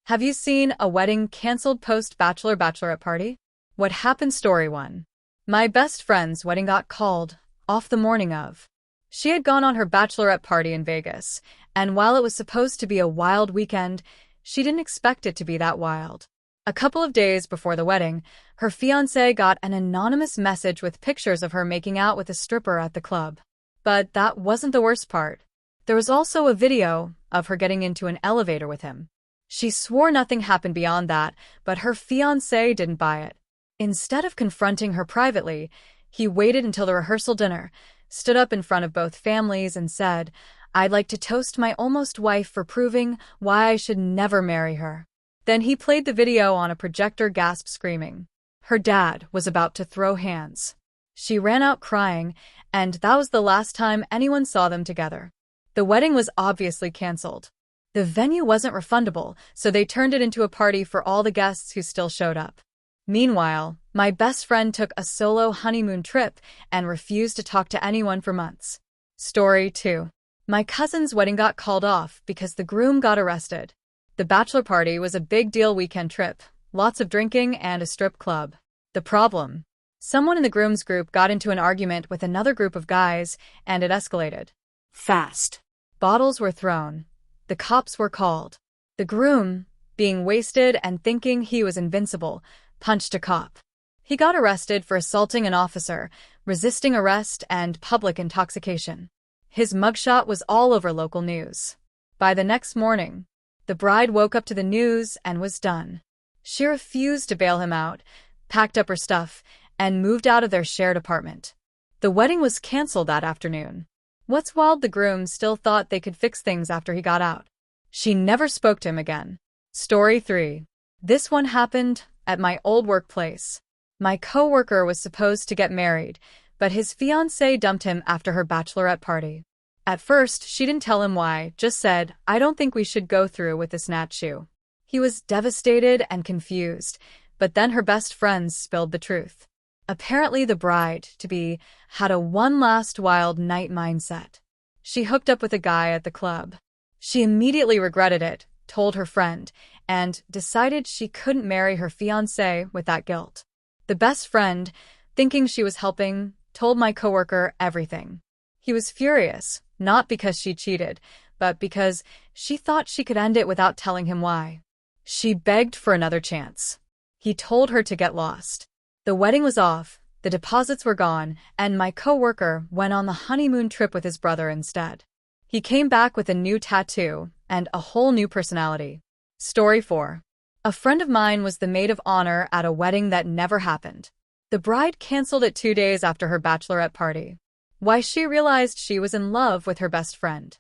Have you seen a wedding canceled post-bachelor bachelorette party? What happened? Story 1. My best friend's wedding got called off the morning of. She had gone on her bachelorette party in Vegas, and while it was supposed to be a wild weekend, she didn't expect it to be that wild. A couple of days before the wedding, her fiancé got an anonymous message with pictures of her making out with a stripper at the club. But that wasn't the worst part. There was also a video of her getting into an elevator with him. She swore nothing happened beyond that, but her fiancé didn't buy it. Instead of confronting her privately, he waited until the rehearsal dinner, stood up in front of both families and said, "I'd like to toast my almost wife for proving why I should never marry her." Then he played the video on a projector, gasp screaming. Her dad was about to throw hands. She ran out crying, and that was the last time anyone saw them together. The wedding was obviously canceled. The venue wasn't refundable, so they turned it into a party for all the guests who still showed up. Meanwhile, my best friend took a solo honeymoon trip and refused to talk to anyone for months. Story 2. My cousin's wedding got called off because the groom got arrested. The bachelor party was a big deal weekend trip, lots of drinking and a strip club. The problem? Someone in the groom's group got into an argument with another group of guys, and it escalated fast. Bottles were thrown. The cops were called. The groom, being wasted and thinking he was invincible, punched a cop. He got arrested for assaulting an officer, resisting arrest, and public intoxication. His mugshot was all over local news. By the next morning, the bride woke up to the news and was done. She refused to bail him out, packed up her stuff, and moved out of their shared apartment. The wedding was canceled that afternoon. What's wild, the groom still thought they could fix things after he got out. She never spoke to him again. Story 3. This one happened at my old workplace. My coworker was supposed to get married, but his fiancée dumped him after her bachelorette party. At first, she didn't tell him why, just said, "I don't think we should go through with this shoe." He was devastated and confused, but then her best friends spilled the truth. Apparently the bride-to-be had a one last wild night mindset. She hooked up with a guy at the club. She immediately regretted it, told her friend, and decided she couldn't marry her fiancé with that guilt. The best friend, thinking she was helping, told my coworker everything. He was furious, not because she cheated, but because she thought she could end it without telling him why. She begged for another chance. He told her to get lost. The wedding was off, the deposits were gone, and my coworker went on the honeymoon trip with his brother instead. He came back with a new tattoo and a whole new personality. Story 4. A friend of mine was the maid of honor at a wedding that never happened. The bride canceled it 2 days after her bachelorette party. Why? She realized she was in love with her best friend.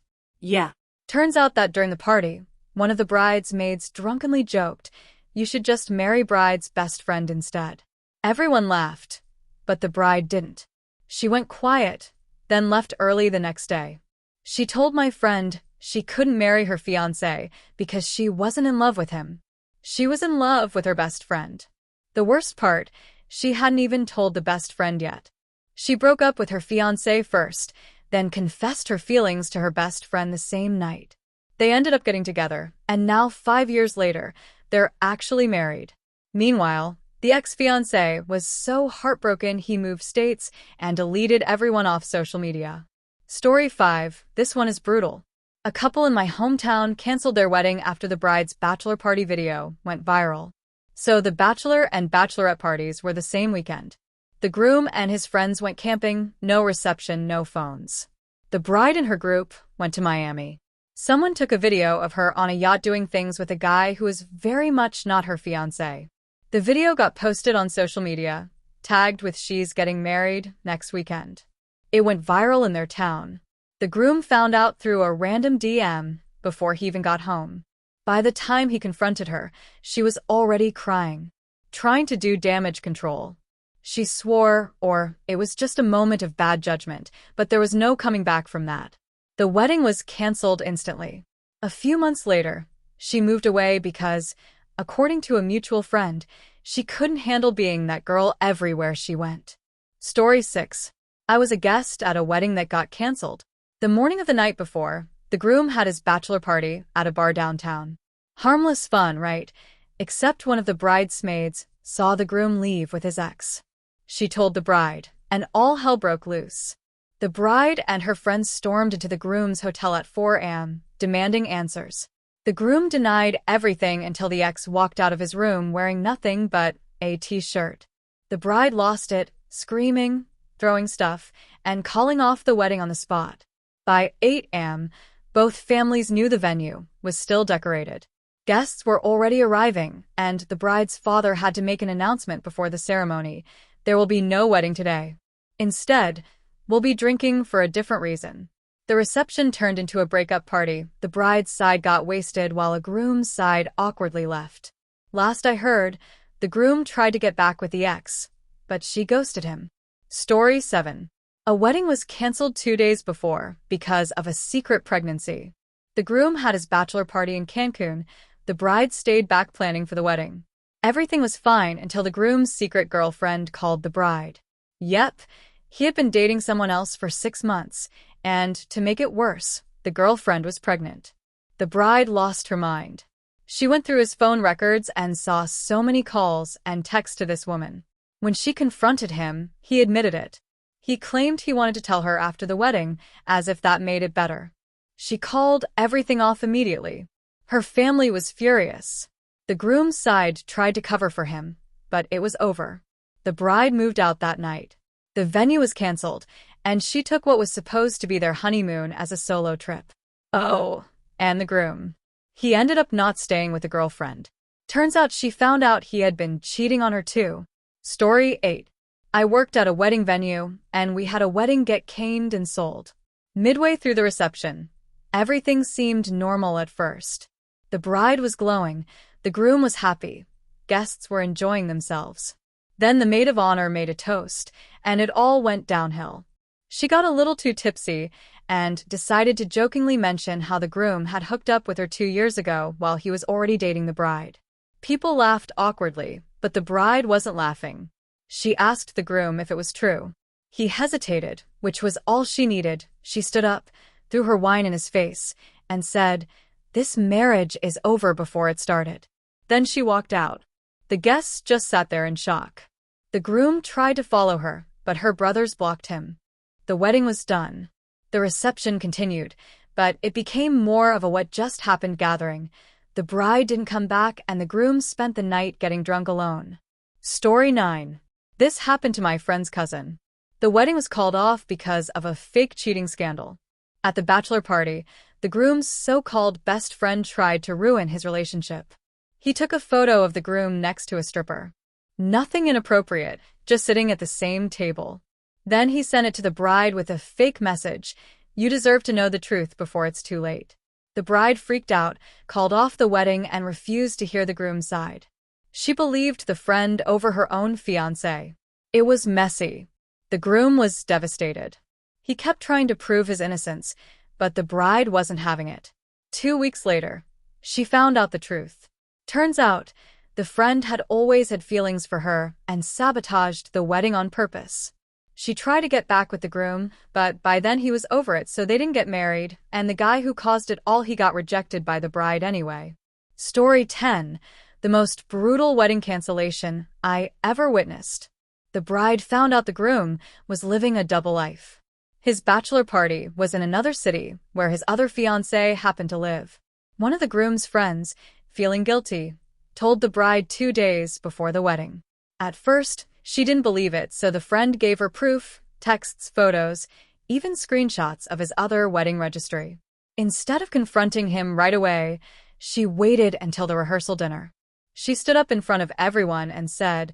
Turns out that during the party, one of the bride's maids drunkenly joked, "You should just marry bride's best friend instead." Everyone laughed, but the bride didn't. She went quiet, then left early the next day. She told my friend she couldn't marry her fiancé because she wasn't in love with him. She was in love with her best friend. The worst part, she hadn't even told the best friend yet. She broke up with her fiancé first, then confessed her feelings to her best friend the same night. They ended up getting together, and now 5 years later, they're actually married. Meanwhile, the ex-fiancé was so heartbroken he moved states and deleted everyone off social media. Story 5. This one is brutal. A couple in my hometown canceled their wedding after the bride's bachelor party video went viral. So the bachelor and bachelorette parties were the same weekend. The groom and his friends went camping, no reception, no phones. The bride and her group went to Miami. Someone took a video of her on a yacht doing things with a guy who is very much not her fiancé. The video got posted on social media, tagged with "She's getting married next weekend." It went viral in their town. The groom found out through a random DM before he even got home. By the time he confronted her, she was already crying, trying to do damage control. She swore, or it was just a moment of bad judgment, but there was no coming back from that. The wedding was canceled instantly. A few months later, she moved away because, according to a mutual friend, she couldn't handle being that girl everywhere she went. Story 6. I was a guest at a wedding that got canceled. The morning of the night before, the groom had his bachelor party at a bar downtown. Harmless fun, right? Except one of the bridesmaids saw the groom leave with his ex. She told the bride, and all hell broke loose. The bride and her friends stormed into the groom's hotel at 4 a.m., demanding answers. The groom denied everything until the ex walked out of his room wearing nothing but a t-shirt. The bride lost it, screaming, throwing stuff, and calling off the wedding on the spot. By 8 a.m., both families knew the venue was still decorated. Guests were already arriving, and the bride's father had to make an announcement before the ceremony. There will be no wedding today. Instead, we'll be drinking for a different reason. The reception turned into a breakup party. The bride's side got wasted while a groom's side awkwardly left. Last I heard, the groom tried to get back with the ex, but she ghosted him. Story 7. A wedding was canceled 2 days before because of a secret pregnancy. The groom had his bachelor party in Cancun. The bride stayed back planning for the wedding. Everything was fine until the groom's secret girlfriend called the bride. Yep, he had been dating someone else for 6 months, and to make it worse, the girlfriend was pregnant. The bride lost her mind. She went through his phone records and saw so many calls and texts to this woman. When she confronted him, he admitted it. He claimed he wanted to tell her after the wedding, as if that made it better. She called everything off immediately. Her family was furious. The groom's side tried to cover for him, but it was over. The bride moved out that night. The venue was canceled, and she took what was supposed to be their honeymoon as a solo trip. Oh, and the groom. He ended up not staying with the girlfriend. Turns out she found out he had been cheating on her too. Story 8. I worked at a wedding venue, and we had a wedding get caned and sold. Midway through the reception, everything seemed normal at first. The bride was glowing, the groom was happy, guests were enjoying themselves. Then the maid of honor made a toast, and it all went downhill. She got a little too tipsy and decided to jokingly mention how the groom had hooked up with her 2 years ago while he was already dating the bride. People laughed awkwardly, but the bride wasn't laughing. She asked the groom if it was true. He hesitated, which was all she needed. She stood up, threw her wine in his face, and said, "This marriage is over before it started." Then she walked out. The guests just sat there in shock. The groom tried to follow her, but her brothers blocked him. The wedding was done. The reception continued, but it became more of a what just happened gathering. The bride didn't come back, and the groom spent the night getting drunk alone. Story 9. This happened to my friend's cousin. The wedding was called off because of a fake cheating scandal. At the bachelor party, the groom's so-called best friend tried to ruin his relationship. He took a photo of the groom next to a stripper. Nothing inappropriate, just sitting at the same table. Then he sent it to the bride with a fake message, "You deserve to know the truth before it's too late." The bride freaked out, called off the wedding, and refused to hear the groom's side. She believed the friend over her own fiancé. It was messy. The groom was devastated. He kept trying to prove his innocence, but the bride wasn't having it. 2 weeks later, she found out the truth. Turns out, the friend had always had feelings for her and sabotaged the wedding on purpose. She tried to get back with the groom, but by then he was over it, so they didn't get married, and the guy who caused it all, he got rejected by the bride anyway. Story 10. The most brutal wedding cancellation I ever witnessed. The bride found out the groom was living a double life. His bachelor party was in another city where his other fiancé happened to live. One of the groom's friends, feeling guilty, told the bride 2 days before the wedding. At first, she didn't believe it, so the friend gave her proof, texts, photos, even screenshots of his other wedding registry. Instead of confronting him right away, she waited until the rehearsal dinner. She stood up in front of everyone and said,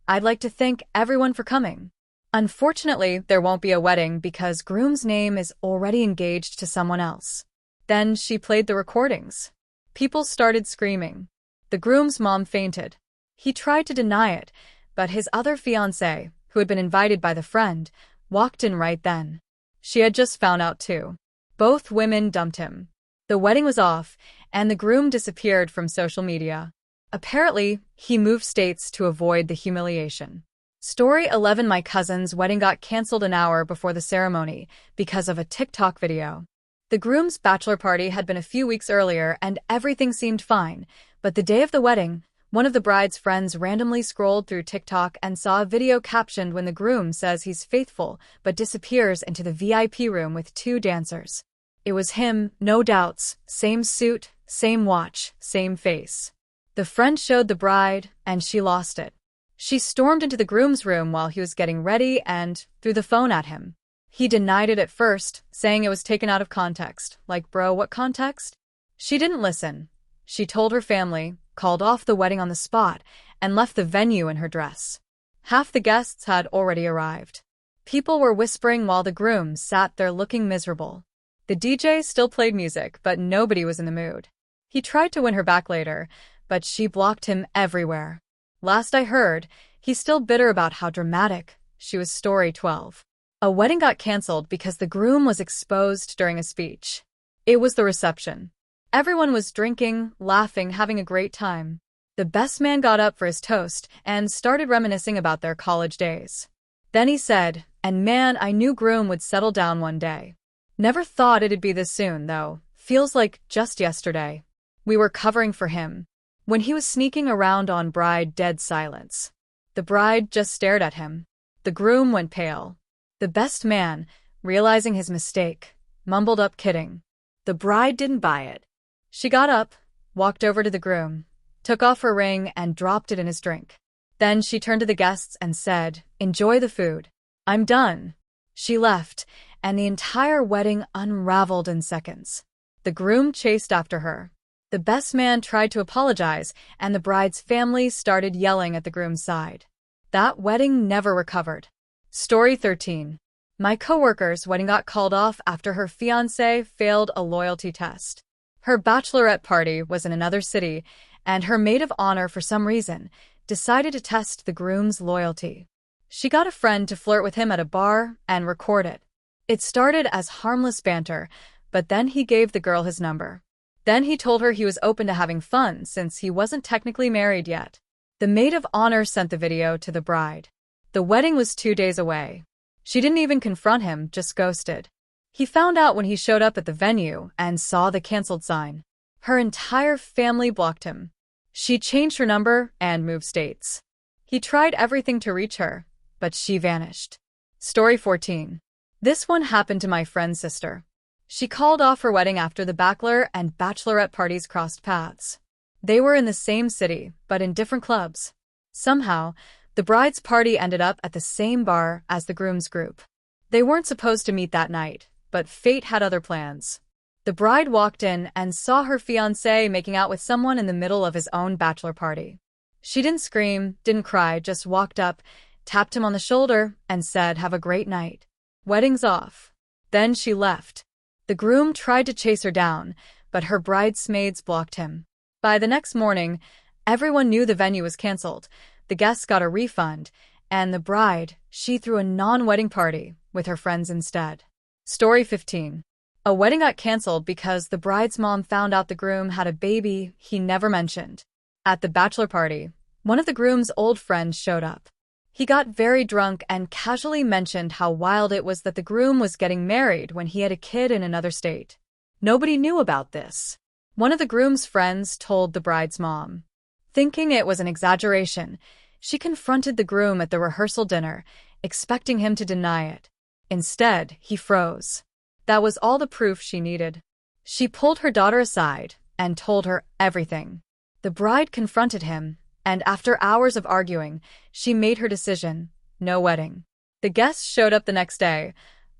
"I'd like to thank everyone for coming. Unfortunately, there won't be a wedding because groom's name is already engaged to someone else." Then she played the recordings. People started screaming. The groom's mom fainted. He tried to deny it, but his other fiancé, who had been invited by the friend, walked in right then. She had just found out too. Both women dumped him. The wedding was off, and the groom disappeared from social media. Apparently, he moved states to avoid the humiliation. Story 11. My cousin's wedding got canceled an hour before the ceremony because of a TikTok video. The groom's bachelor party had been a few weeks earlier and everything seemed fine, but the day of the wedding, one of the bride's friends randomly scrolled through TikTok and saw a video captioned when the groom says he's faithful but disappears into the VIP room with two dancers. It was him, no doubts, same suit, same watch, same face. The friend showed the bride, and she lost it. She stormed into the groom's room while he was getting ready and threw the phone at him. He denied it at first, saying it was taken out of context. Like, bro, what context? She didn't listen. She told her family, called off the wedding on the spot, and left the venue in her dress. Half the guests had already arrived. People were whispering while the groom sat there looking miserable. The DJ still played music, but nobody was in the mood. He tried to win her back later, but she blocked him everywhere. Last I heard, he's still bitter about how dramatic she was. Story 12. A wedding got cancelled because the groom was exposed during a speech. It was the reception. Everyone was drinking, laughing, having a great time. The best man got up for his toast and started reminiscing about their college days. Then he said, "And man, I knew groom would settle down one day. Never thought it'd be this soon, though. Feels like just yesterday. We were covering for him. When he was sneaking around on bride, dead silence. The bride just stared at him. The groom went pale. The best man, realizing his mistake, mumbled up, kidding. The bride didn't buy it. She got up, walked over to the groom, took off her ring and dropped it in his drink. Then she turned to the guests and said, 'Enjoy the food. I'm done.' She left, and the entire wedding unraveled in seconds. The groom chased after her. The best man tried to apologize, and the bride's family started yelling at the groom's side. That wedding never recovered. Story 13. My coworker's wedding got called off after her fiancé failed a loyalty test. Her bachelorette party was in another city, and her maid of honor, for some reason, decided to test the groom's loyalty. She got a friend to flirt with him at a bar and record it. It started as harmless banter, but then he gave the girl his number. Then he told her he was open to having fun since he wasn't technically married yet. The maid of honor sent the video to the bride. The wedding was 2 days away. She didn't even confront him, just ghosted. He found out when he showed up at the venue and saw the canceled sign. Her entire family blocked him. She changed her number and moved states. He tried everything to reach her, but she vanished. Story 14. This one happened to my friend's sister. She called off her wedding after the bachelor and bachelorette parties crossed paths. They were in the same city, but in different clubs. Somehow, the bride's party ended up at the same bar as the groom's group. They weren't supposed to meet that night, but fate had other plans. The bride walked in and saw her fiancé making out with someone in the middle of his own bachelor party. She didn't scream, didn't cry, just walked up, tapped him on the shoulder, and said, "Have a great night. Wedding's off." Then she left. The groom tried to chase her down, but her bridesmaids blocked him. By the next morning, everyone knew the venue was canceled. The guests got a refund, and the bride, she threw a non-wedding party with her friends instead. Story 15. A wedding got canceled because the bride's mom found out the groom had a baby he never mentioned. At the bachelor party, one of the groom's old friends showed up. He got very drunk and casually mentioned how wild it was that the groom was getting married when he had a kid in another state. Nobody knew about this. One of the groom's friends told the bride's mom. Thinking it was an exaggeration, she confronted the groom at the rehearsal dinner, expecting him to deny it. Instead, he froze. That was all the proof she needed. She pulled her daughter aside and told her everything. The bride confronted him, and after hours of arguing, she made her decision: no wedding. The guests showed up the next day,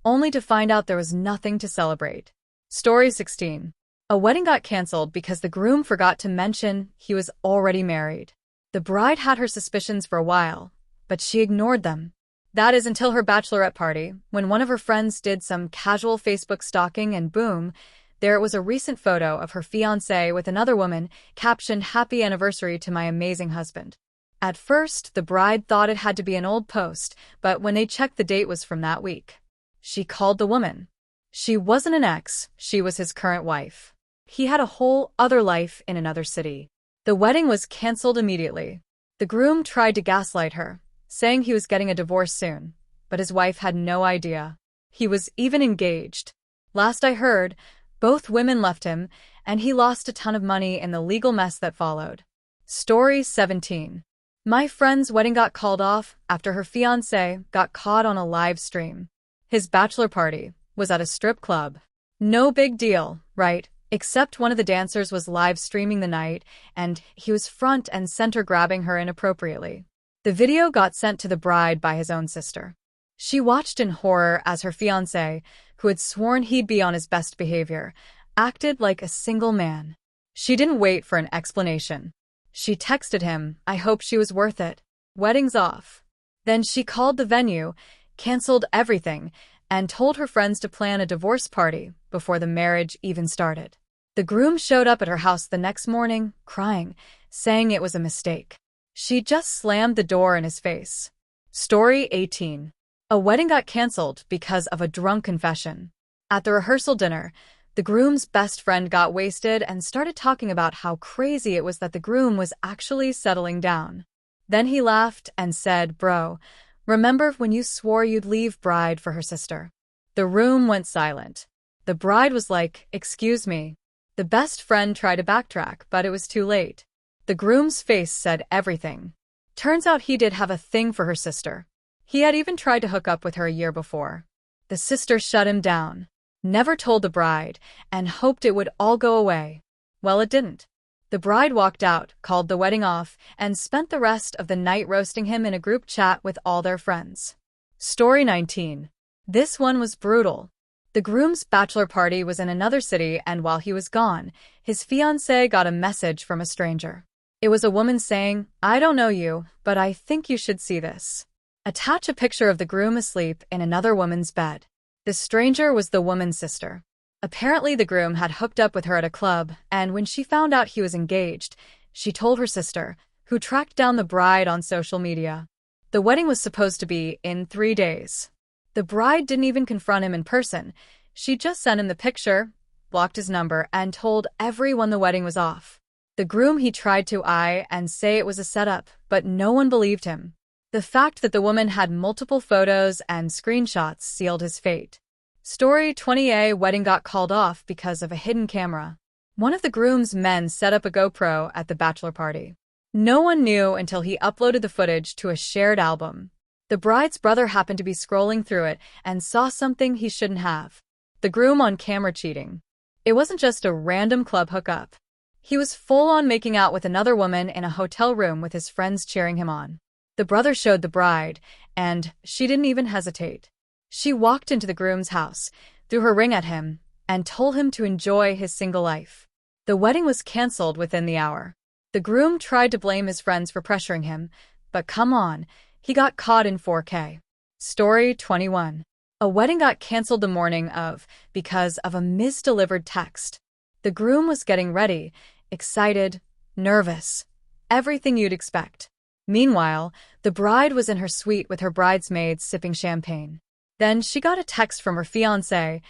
only to find out there was nothing to celebrate. Story 16. A wedding got canceled because the groom forgot to mention he was already married. The bride had her suspicions for a while, but she ignored them. That is until her bachelorette party, when one of her friends did some casual Facebook stalking and boom, there it was, a recent photo of her fiancé with another woman, captioned, "Happy anniversary to my amazing husband." At first, the bride thought it had to be an old post, but when they checked, the date was from that week. She called the woman. She wasn't an ex, she was his current wife. He had a whole other life in another city. The wedding was canceled immediately. The groom tried to gaslight her, saying he was getting a divorce soon, but his wife had no idea. He was even engaged. Last I heard, Both women left him, and he lost a ton of money in the legal mess that followed. Story 17. My friend's wedding got called off after her fiancé got caught on a live stream. His bachelor party was at a strip club. No big deal, right? Except one of the dancers was live streaming the night, and he was front and center grabbing her inappropriately. The video got sent to the bride by his own sister. She watched in horror as her fiancé, who had sworn he'd be on his best behavior, acted like a single man. She didn't wait for an explanation. She texted him, "I hope she was worth it. Wedding's off." Then she called the venue, canceled everything, and told her friends to plan a divorce party before the marriage even started. The groom showed up at her house the next morning, crying, saying it was a mistake. She just slammed the door in his face. Story 18. A wedding got canceled because of a drunk confession. At the rehearsal dinner, the groom's best friend got wasted and started talking about how crazy it was that the groom was actually settling down. Then he laughed and said, "Bro, remember when you swore you'd leave bride for her sister?" The room went silent. The bride was like, "Excuse me." The best friend tried to backtrack, but it was too late. The groom's face said everything. Turns out he did have a thing for her sister. He had even tried to hook up with her a year before. The sister shut him down, never told the bride, and hoped it would all go away. Well, it didn't. The bride walked out, called the wedding off, and spent the rest of the night roasting him in a group chat with all their friends. Story 19. This one was brutal. The groom's bachelor party was in another city, and while he was gone, his fiancée got a message from a stranger. It was a woman saying, "I don't know you, but I think you should see this." Attach a picture of the groom asleep in another woman's bed. The stranger was the woman's sister. Apparently, the groom had hooked up with her at a club, and when she found out he was engaged, she told her sister, who tracked down the bride on social media. The wedding was supposed to be in 3 days. The bride didn't even confront him in person. She just sent him the picture, blocked his number, and told everyone the wedding was off. The groom he tried to eye and say it was a setup, but no one believed him. The fact that the woman had multiple photos and screenshots sealed his fate. Story 20. Wedding got called off because of a hidden camera. One of the groom's men set up a GoPro at the bachelor party. No one knew until he uploaded the footage to a shared album. The bride's brother happened to be scrolling through it and saw something he shouldn't have. The groom on camera cheating. It wasn't just a random club hookup. He was full-on making out with another woman in a hotel room with his friends cheering him on. The brother showed the bride, and she didn't even hesitate. She walked into the groom's house, threw her ring at him, and told him to enjoy his single life. The wedding was canceled within the hour. The groom tried to blame his friends for pressuring him, but come on, he got caught in 4K. Story 21. A wedding got canceled the morning of because of a misdelivered text. The groom was getting ready, excited, nervous, everything you'd expect. Meanwhile, the bride was in her suite with her bridesmaids sipping champagne. Then she got a text from her fiancé,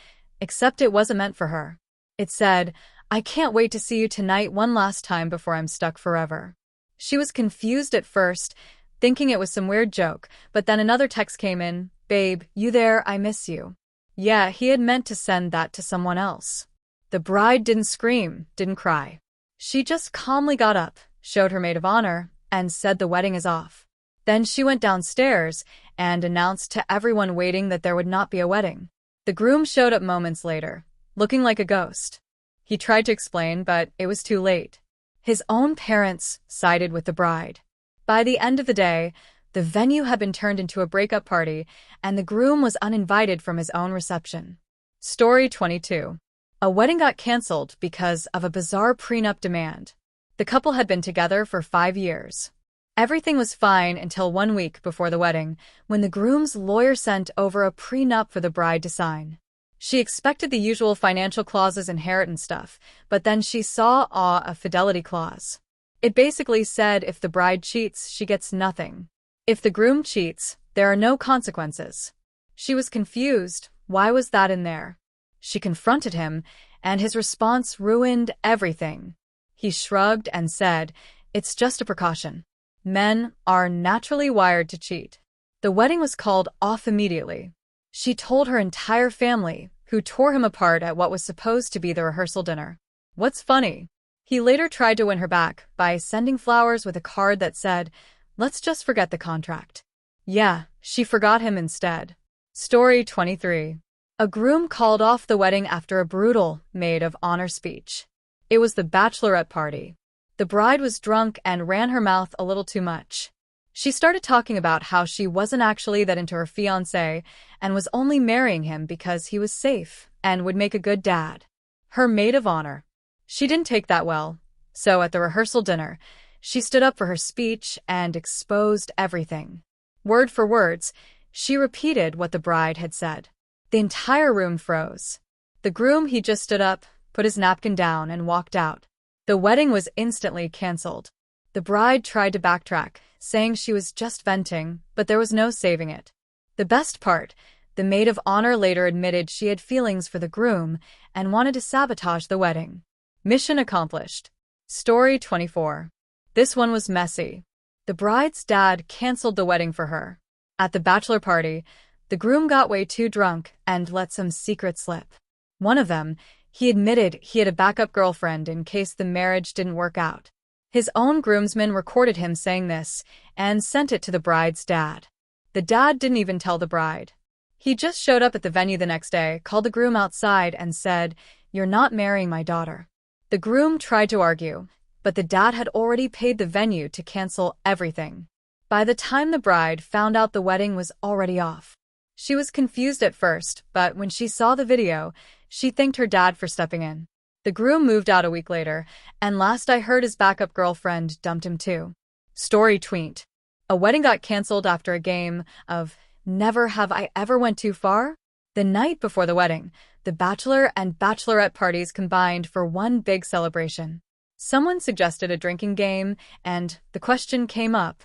except it wasn't meant for her. It said, "I can't wait to see you tonight one last time before I'm stuck forever." She was confused at first, thinking it was some weird joke, but then another text came in, "Babe, you there? I miss you." Yeah, he had meant to send that to someone else. The bride didn't scream, didn't cry. She just calmly got up, showed her maid of honor, and said the wedding is off. Then she went downstairs and announced to everyone waiting that there would not be a wedding. The groom showed up moments later, looking like a ghost. He tried to explain, but it was too late. His own parents sided with the bride. By the end of the day, the venue had been turned into a breakup party, and the groom was uninvited from his own reception. Story 22. A wedding got canceled because of a bizarre prenup demand. The couple had been together for 5 years. Everything was fine until 1 week before the wedding, when the groom's lawyer sent over a prenup for the bride to sign. She expected the usual financial clauses, inheritance stuff, but then she saw a fidelity clause. It basically said if the bride cheats, she gets nothing. If the groom cheats, there are no consequences. She was confused. Why was that in there? She confronted him, and his response ruined everything. He shrugged and said, "It's just a precaution. Men are naturally wired to cheat." The wedding was called off immediately. She told her entire family, who tore him apart at what was supposed to be the rehearsal dinner. What's funny? He later tried to win her back by sending flowers with a card that said, "Let's just forget the contract." Yeah, she forgot him instead. Story 23. A groom called off the wedding after a brutal maid of honor speech. It was the bachelorette party. The bride was drunk and ran her mouth a little too much. She started talking about how she wasn't actually that into her fiancé and was only marrying him because he was safe and would make a good dad. Her maid of honor. She didn't take that well, so at the rehearsal dinner, she stood up for her speech and exposed everything. Word for words, she repeated what the bride had said. The entire room froze. The groom, he just stood up, put his napkin down, and walked out. The wedding was instantly canceled. The bride tried to backtrack, saying she was just venting, but there was no saving it. The best part, the maid of honor later admitted she had feelings for the groom and wanted to sabotage the wedding. Mission accomplished. Story 24. This one was messy. The bride's dad canceled the wedding for her. At the bachelor party, the groom got way too drunk and let some secrets slip. One of them, he admitted he had a backup girlfriend in case the marriage didn't work out. His own groomsmen recorded him saying this and sent it to the bride's dad. The dad didn't even tell the bride. He just showed up at the venue the next day, called the groom outside, and said, "You're not marrying my daughter." The groom tried to argue, but the dad had already paid the venue to cancel everything. By the time the bride found out, the wedding was already off. She was confused at first, but when she saw the video, she thanked her dad for stepping in. The groom moved out a week later, and last I heard his backup girlfriend dumped him too. Story tweet. A wedding got canceled after a game of Never Have I Ever Went Too Far? The night before the wedding, the bachelor and bachelorette parties combined for one big celebration. Someone suggested a drinking game, and the question came up,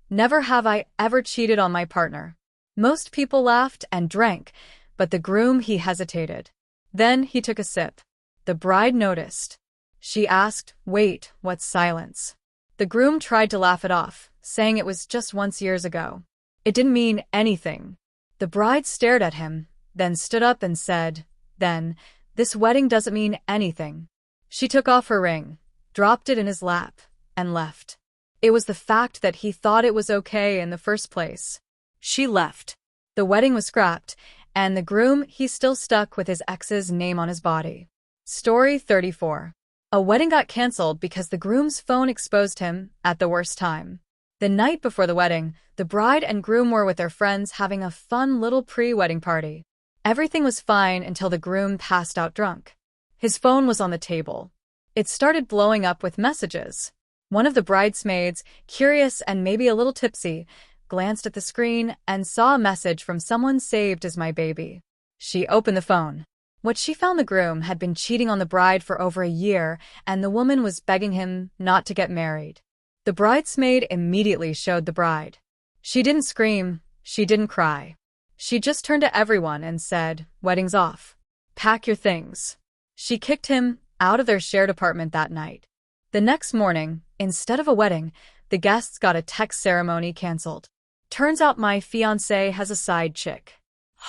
never have I ever cheated on my partner. Most people laughed and drank, but the groom, he hesitated. Then he took a sip. The bride noticed. She asked, "Wait, what's silence?" The groom tried to laugh it off, saying it was just once years ago. It didn't mean anything. The bride stared at him, then stood up and said, "Then, this wedding doesn't mean anything." She took off her ring, dropped it in his lap, and left. It was the fact that he thought it was okay in the first place. She left. The wedding was scrapped, and the groom, he still stuck with his ex's name on his body. Story 34. A wedding got canceled because the groom's phone exposed him at the worst time. The night before the wedding, the bride and groom were with their friends having a fun little pre-wedding party. Everything was fine until the groom passed out drunk. His phone was on the table. It started blowing up with messages. One of the bridesmaids, curious and maybe a little tipsy, glanced at the screen and saw a message from someone saved as my baby. She opened the phone. What she found, the groom had been cheating on the bride for over a year, and the woman was begging him not to get married. The bridesmaid immediately showed the bride. She didn't scream, she didn't cry. She just turned to everyone and said, "Wedding's off. Pack your things." She kicked him out of their shared apartment that night. The next morning, instead of a wedding, the guests got a text ceremony canceled. Turns out my fiancé has a side chick.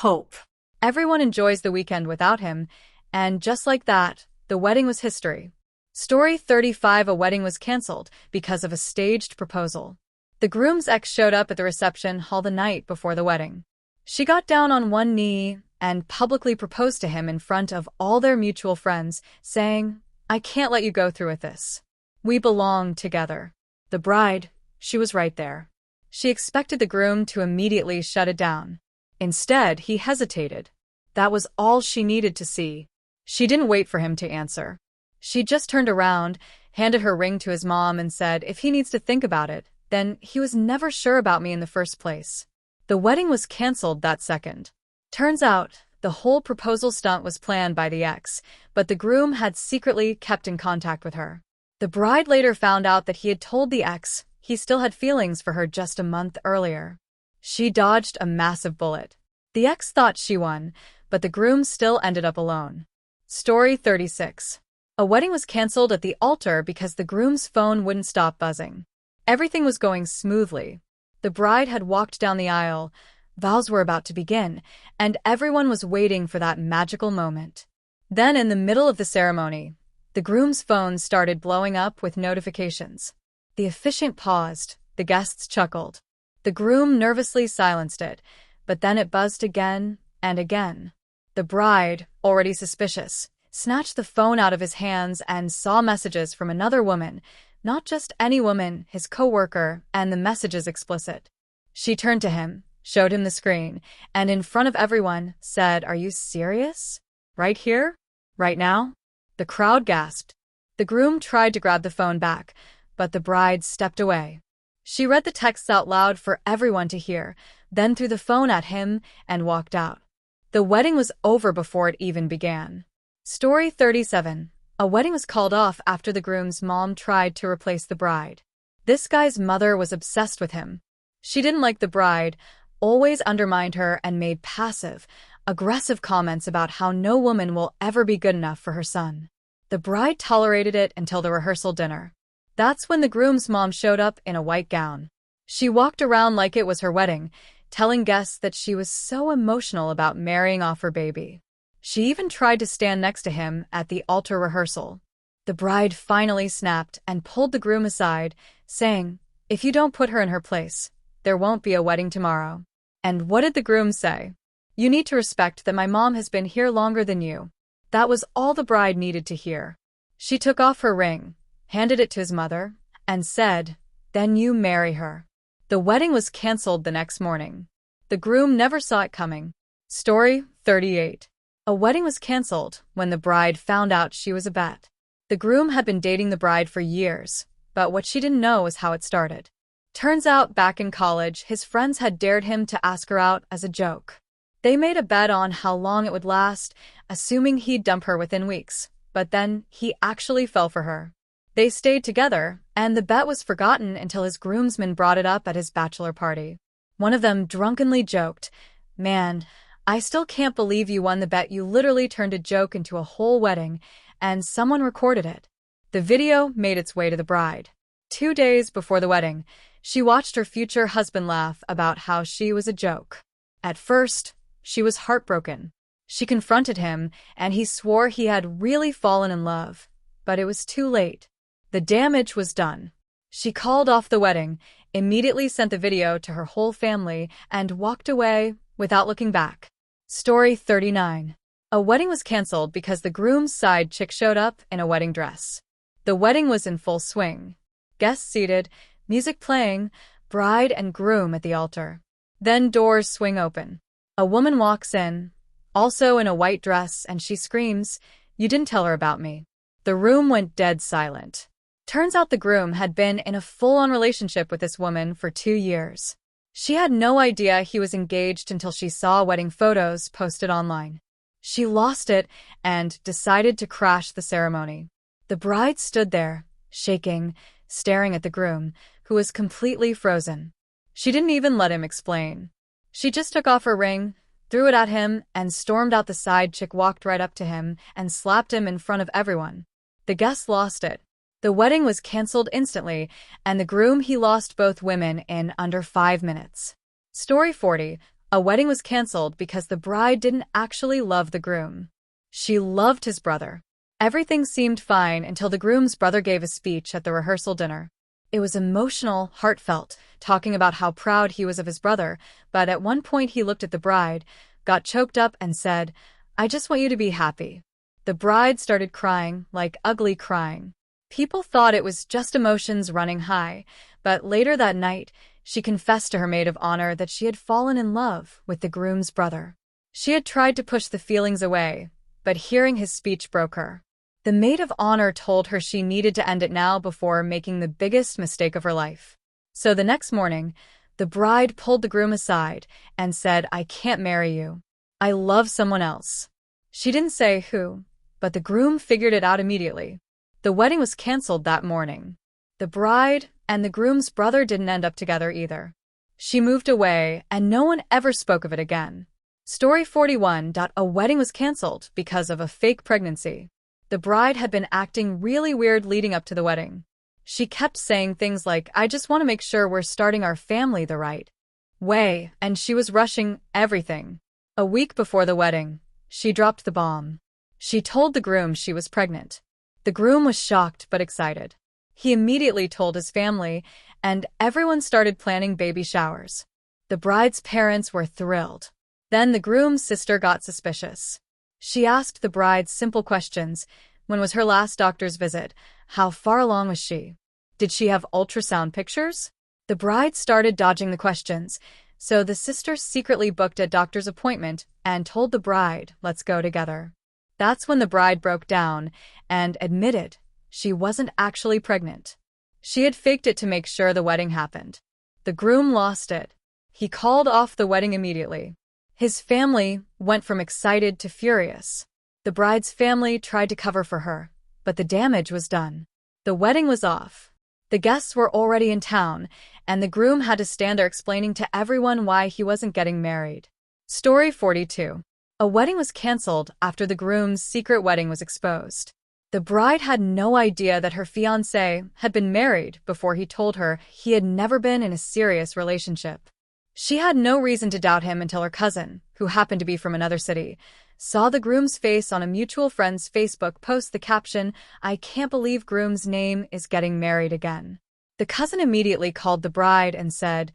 Hope. Everyone enjoys the weekend without him, and just like that, the wedding was history. Story 35. A wedding was canceled because of a staged proposal. The groom's ex showed up at the reception hall the night before the wedding. She got down on one knee and publicly proposed to him in front of all their mutual friends, saying, "I can't let you go through with this. We belong together." The bride, she was right there. She expected the groom to immediately shut it down. Instead, he hesitated. That was all she needed to see. She didn't wait for him to answer. She just turned around, handed her ring to his mom, and said if he needs to think about it, then he was never sure about me in the first place. The wedding was canceled that second. Turns out, the whole proposal stunt was planned by the ex, but the groom had secretly kept in contact with her. The bride later found out that he had told the ex he still had feelings for her just a month earlier. She dodged a massive bullet. The ex thought she won, but the groom still ended up alone. Story 36. A wedding was canceled at the altar because the groom's phone wouldn't stop buzzing. Everything was going smoothly. The bride had walked down the aisle, Vows were about to begin, and everyone was waiting for that magical moment. Then, in the middle of the ceremony, the groom's phone started blowing up with notifications. The officiant paused. The guests chuckled. The groom nervously silenced it, but then it buzzed again and again. The bride, already suspicious, snatched the phone out of his hands and saw messages from another woman, not just any woman, his co-worker, and the messages explicit. She turned to him, showed him the screen, and in front of everyone said, "Are you serious? Right here? Right now?" The crowd gasped. The groom tried to grab the phone back, but the bride stepped away. She read the texts out loud for everyone to hear, then threw the phone at him and walked out. The wedding was over before it even began. Story 37. A wedding was called off after the groom's mom tried to replace the bride. This guy's mother was obsessed with him. She didn't like the bride, always undermined her, and made passive, aggressive comments about how no woman will ever be good enough for her son. The bride tolerated it until the rehearsal dinner. That's when the groom's mom showed up in a white gown. She walked around like it was her wedding, telling guests that she was so emotional about marrying off her baby. She even tried to stand next to him at the altar rehearsal. The bride finally snapped and pulled the groom aside, saying, "If you don't put her in her place, there won't be a wedding tomorrow." And what did the groom say? "You need to respect that my mom has been here longer than you." That was all the bride needed to hear. She took off her ring, handed it to his mother, and said, "Then you marry her." The wedding was canceled the next morning. The groom never saw it coming. Story 38. A wedding was canceled when the bride found out she was a bet. The groom had been dating the bride for years, but what she didn't know was how it started. Turns out, back in college, his friends had dared him to ask her out as a joke. They made a bet on how long it would last, assuming he'd dump her within weeks, but then he actually fell for her. They stayed together, and the bet was forgotten until his groomsmen brought it up at his bachelor party. One of them drunkenly joked, "Man, I still can't believe you won the bet. You literally turned a joke into a whole wedding," and someone recorded it. The video made its way to the bride. 2 days before the wedding, she watched her future husband laugh about how she was a joke. At first, she was heartbroken. She confronted him, and he swore he had really fallen in love. But it was too late. The damage was done. She called off the wedding, immediately sent the video to her whole family, and walked away without looking back. Story 39. A wedding was canceled because the groom's side chick showed up in a wedding dress. The wedding was in full swing. Guests seated, music playing, bride and groom at the altar. Then doors swing open. A woman walks in, also in a white dress, and she screams, "You didn't tell her about me." The room went dead silent. Turns out the groom had been in a full-on relationship with this woman for 2 years. She had no idea he was engaged until she saw wedding photos posted online. She lost it and decided to crash the ceremony. The bride stood there, shaking, staring at the groom, who was completely frozen. She didn't even let him explain. She just took off her ring, threw it at him, and stormed out. The side chick walked right up to him and slapped him in front of everyone. The guests lost it. The wedding was canceled instantly, and the groom, he lost both women in under 5 minutes. Story 40. A wedding was canceled because the bride didn't actually love the groom. She loved his brother. Everything seemed fine until the groom's brother gave a speech at the rehearsal dinner. It was emotional, heartfelt, talking about how proud he was of his brother, but at one point he looked at the bride, got choked up, and said, "I just want you to be happy." The bride started crying, like ugly crying. People thought it was just emotions running high, but later that night, she confessed to her maid of honor that she had fallen in love with the groom's brother. She had tried to push the feelings away, but hearing his speech broke her. The maid of honor told her she needed to end it now before making the biggest mistake of her life. So the next morning, the bride pulled the groom aside and said, "I can't marry you. I love someone else." She didn't say who, but the groom figured it out immediately. The wedding was canceled that morning. The bride and the groom's brother didn't end up together either. She moved away, and no one ever spoke of it again. Story 41. A wedding was canceled because of a fake pregnancy. The bride had been acting really weird leading up to the wedding. She kept saying things like, "I just want to make sure we're starting our family the right." way, and she was rushing everything. A week before the wedding, she dropped the bomb. She told the groom she was pregnant. The groom was shocked but excited. He immediately told his family, and everyone started planning baby showers. The bride's parents were thrilled. Then the groom's sister got suspicious. She asked the bride simple questions. When was her last doctor's visit? How far along was she? Did she have ultrasound pictures? The bride started dodging the questions, so the sister secretly booked a doctor's appointment and told the bride, "Let's go together." That's when the bride broke down and admitted she wasn't actually pregnant. She had faked it to make sure the wedding happened. The groom lost it. He called off the wedding immediately. His family went from excited to furious. The bride's family tried to cover for her, but the damage was done. The wedding was off. The guests were already in town, and the groom had to stand there explaining to everyone why he wasn't getting married. Story 42. A wedding was canceled after the groom's secret wedding was exposed. The bride had no idea that her fiancé had been married before he told her he had never been in a serious relationship. She had no reason to doubt him until her cousin, who happened to be from another city, saw the groom's face on a mutual friend's Facebook post the caption, "I can't believe groom's name is getting married again." The cousin immediately called the bride and said,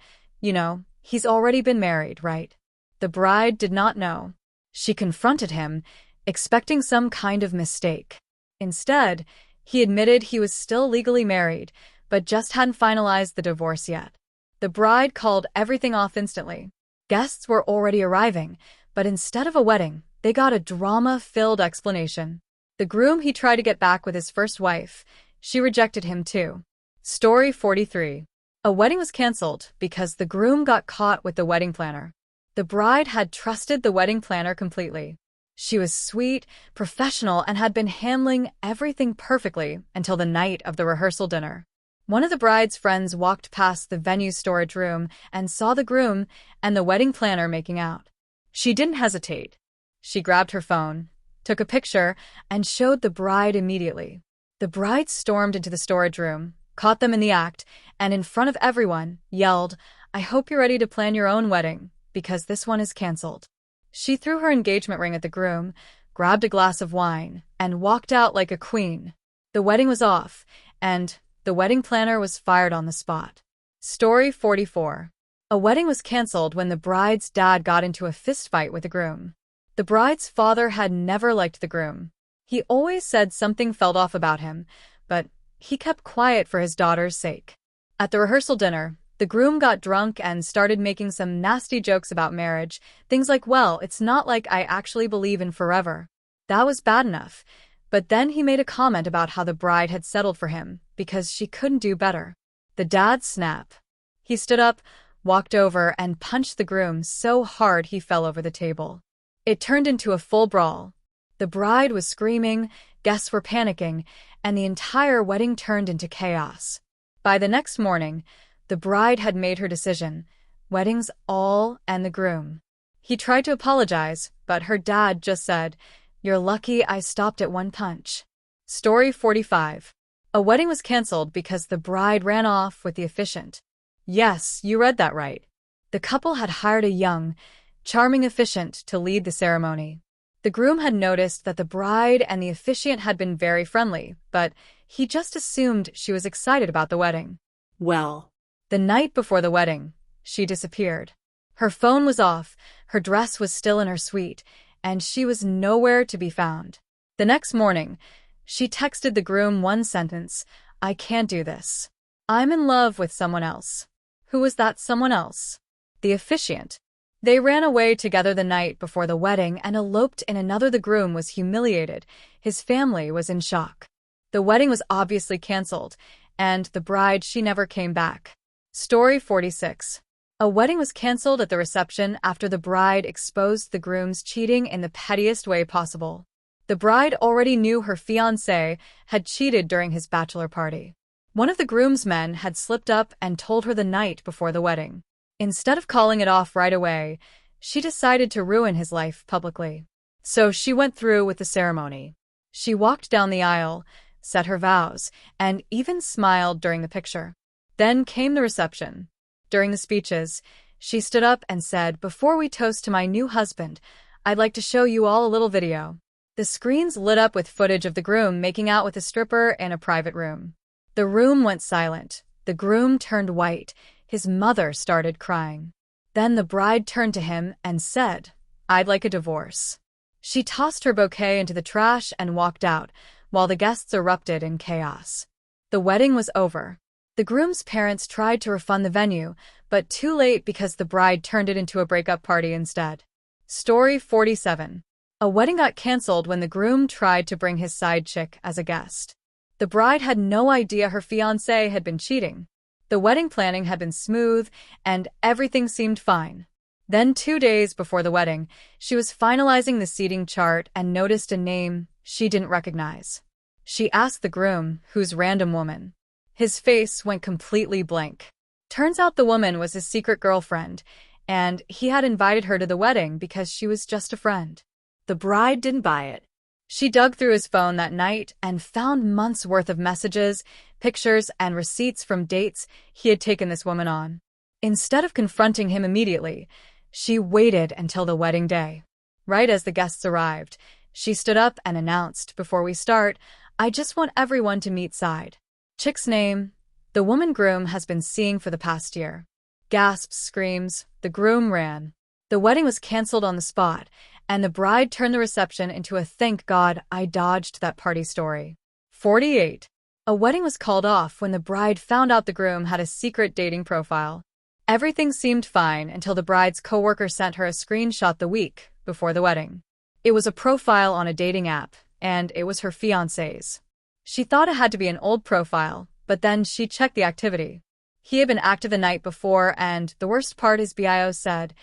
"He's already been married, right?" The bride did not know. She confronted him, expecting some kind of mistake. Instead, he admitted he was still legally married, but just hadn't finalized the divorce yet. The bride called everything off instantly. Guests were already arriving, but instead of a wedding, they got a drama-filled explanation. The groom he tried to get back with his first wife. She rejected him too. Story 43. A wedding was canceled because the groom got caught with the wedding planner. The bride had trusted the wedding planner completely. She was sweet, professional, and had been handling everything perfectly until the night of the rehearsal dinner. One of the bride's friends walked past the venue's storage room and saw the groom and the wedding planner making out. She didn't hesitate. She grabbed her phone, took a picture, and showed the bride immediately. The bride stormed into the storage room, caught them in the act, and in front of everyone, yelled, "I hope you're ready to plan your own wedding, because this one is canceled." She threw her engagement ring at the groom, grabbed a glass of wine, and walked out like a queen. The wedding was off, and the wedding planner was fired on the spot. Story 44. A wedding was canceled when the bride's dad got into a fistfight with the groom. The bride's father had never liked the groom. He always said something felt off about him, but he kept quiet for his daughter's sake. At the rehearsal dinner, the groom got drunk and started making some nasty jokes about marriage, things like, "Well, it's not like I actually believe in forever." That was bad enough, but then he made a comment about how the bride had settled for him because she couldn't do better. The dad snapped. He stood up, walked over, and punched the groom so hard he fell over the table. It turned into a full brawl. The bride was screaming, guests were panicking, and the entire wedding turned into chaos. By the next morning, the bride had made her decision, weddings all and the groom. He tried to apologize, but her dad just said, "You're lucky I stopped at one punch." Story 45. A wedding was canceled because the bride ran off with the officiant. Yes, you read that right. The couple had hired a young, charming officiant to lead the ceremony. The groom had noticed that the bride and the officiant had been very friendly, but he just assumed she was excited about the wedding. Well, the night before the wedding, she disappeared. Her phone was off, her dress was still in her suite, and she was nowhere to be found. The next morning, she texted the groom one sentence, "I can't do this. I'm in love with someone else." Who was that someone else? The officiant. They ran away together the night before the wedding and eloped in another. The groom was humiliated. His family was in shock. The wedding was obviously canceled, and the bride, she never came back. Story 46. A wedding was canceled at the reception after the bride exposed the groom's cheating in the pettiest way possible. The bride already knew her fiancé had cheated during his bachelor party. One of the groom's men had slipped up and told her the night before the wedding. Instead of calling it off right away, she decided to ruin his life publicly. So she went through with the ceremony. She walked down the aisle, said her vows, and even smiled during the picture. Then came the reception. During the speeches, She stood up and said, "Before we toast to my new husband, I'd like to show you all a little video." The screens lit up with footage of the groom making out with a stripper in a private room. The room went silent. The groom turned white. His mother started crying. Then the bride turned to him and said, "I'd like a divorce." She tossed her bouquet into the trash and walked out, while the guests erupted in chaos. The wedding was over. The groom's parents tried to refund the venue, but too late because the bride turned it into a breakup party instead. Story 47. A wedding got canceled when the groom tried to bring his side chick as a guest. The bride had no idea her fiancé had been cheating. The wedding planning had been smooth, and everything seemed fine. Then 2 days before the wedding, she was finalizing the seating chart and noticed a name she didn't recognize. She asked the groom, "Who's random woman?" His face went completely blank. Turns out the woman was his secret girlfriend, and he had invited her to the wedding because she was just a friend. The bride didn't buy it. She dug through his phone that night and found months' worth of messages, pictures, and receipts from dates he had taken this woman on. Instead of confronting him immediately, she waited until the wedding day. Right as the guests arrived, she stood up and announced, "Before we start, I just want everyone to meet side chick's name, the woman groom has been seeing for the past year." Gasps, screams, the groom ran. The wedding was canceled on the spot, and the bride turned the reception into a "thank God I dodged that party" story. 48. A wedding was called off when the bride found out the groom had a secret dating profile. Everything seemed fine until the bride's coworker sent her a screenshot the week before the wedding. It was a profile on a dating app, and it was her fiancé's. She thought it had to be an old profile, but then she checked the activity. He had been active the night before, and the worst part, his bio said,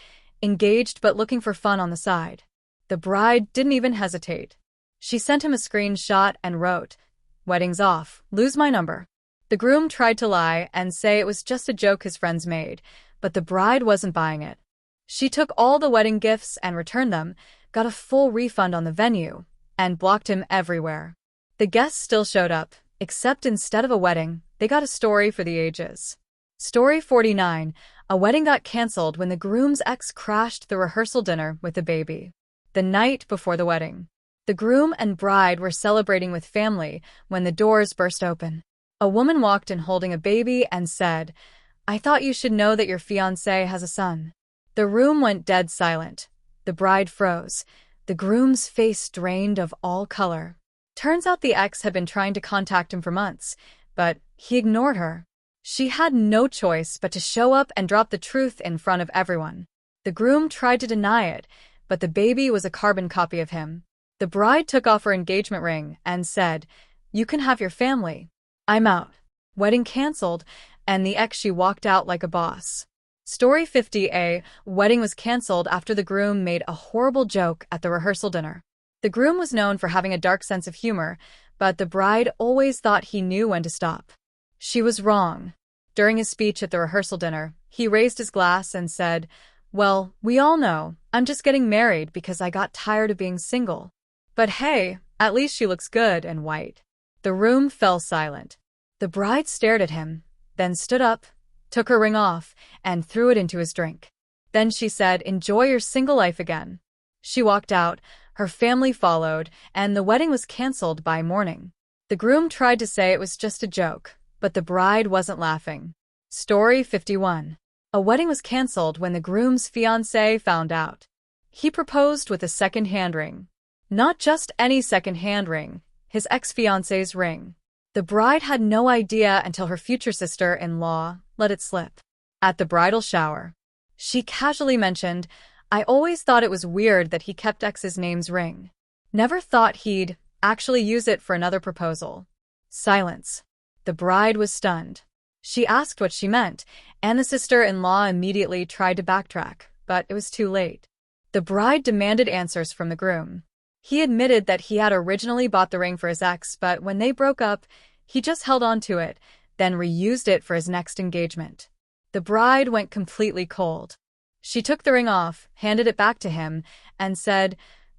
"Engaged but looking for fun on the side." The bride didn't even hesitate. She sent him a screenshot and wrote, "Wedding's off, lose my number." The groom tried to lie and say it was just a joke his friends made, but the bride wasn't buying it. She took all the wedding gifts and returned them, got a full refund on the venue, and blocked him everywhere. The guests still showed up, except instead of a wedding, they got a story for the ages. Story 49. A wedding got canceled when the groom's ex crashed the rehearsal dinner with a baby. The night before the wedding, the groom and bride were celebrating with family when the doors burst open. A woman walked in holding a baby and said, "I thought you should know that your fiancé has a son." The room went dead silent. The bride froze. The groom's face drained of all color. Turns out the ex had been trying to contact him for months, but he ignored her. She had no choice but to show up and drop the truth in front of everyone. The groom tried to deny it, but the baby was a carbon copy of him. The bride took off her engagement ring and said, "You can have your family. I'm out." Wedding canceled, and the ex, she walked out like a boss. Story 50. Wedding was canceled after the groom made a horrible joke at the rehearsal dinner. The groom was known for having a dark sense of humor, but the bride always thought he knew when to stop. She was wrong. During his speech at the rehearsal dinner, he raised his glass and said, "Well, we all know, I'm just getting married because I got tired of being single. But hey, at least she looks good and white." The room fell silent. The bride stared at him, then stood up, took her ring off, and threw it into his drink. Then she said, "Enjoy your single life again." She walked out, her family followed, and the wedding was canceled by morning. The groom tried to say it was just a joke, but the bride wasn't laughing. Story 51. A wedding was canceled when the groom's fiancé found out. He proposed with a second-hand ring. Not just any second-hand ring, his ex-fiancé's ring. The bride had no idea until her future sister-in-law let it slip. At the bridal shower, she casually mentioned, "I always thought it was weird that he kept ex's name's ring. Never thought he'd actually use it for another proposal." Silence. The bride was stunned. She asked what she meant, and the sister-in-law immediately tried to backtrack, but it was too late. The bride demanded answers from the groom. He admitted that he had originally bought the ring for his ex, but when they broke up, he just held on to it, then reused it for his next engagement. The bride went completely cold. She took the ring off, handed it back to him, and said,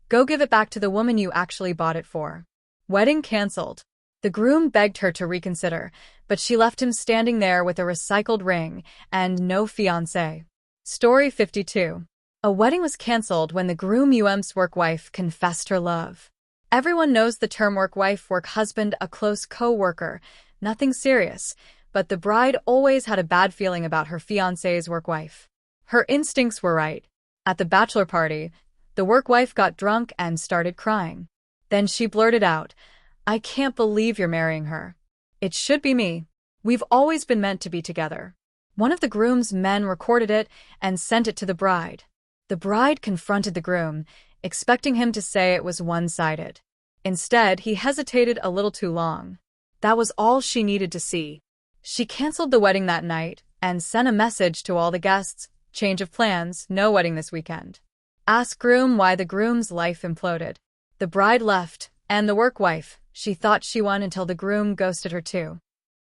"Go give it back to the woman you actually bought it for." Wedding canceled. The groom begged her to reconsider, but she left him standing there with a recycled ring and no fiancé. Story 52. A wedding was cancelled when the groom's work wife confessed her love. Everyone knows the term work wife, work husband, a close co-worker. Nothing serious, but the bride always had a bad feeling about her fiancé's work wife. Her instincts were right. At the bachelor party, the work wife got drunk and started crying. Then she blurted out, "I can't believe you're marrying her. It should be me. We've always been meant to be together." One of the groom's men recorded it and sent it to the bride. The bride confronted the groom, expecting him to say it was one-sided. Instead, he hesitated a little too long. That was all she needed to see. She canceled the wedding that night and sent a message to all the guests, "Change of plans, no wedding this weekend." Ask groom why the groom's life imploded. The bride left, and the work wife, she thought she won until the groom ghosted her too.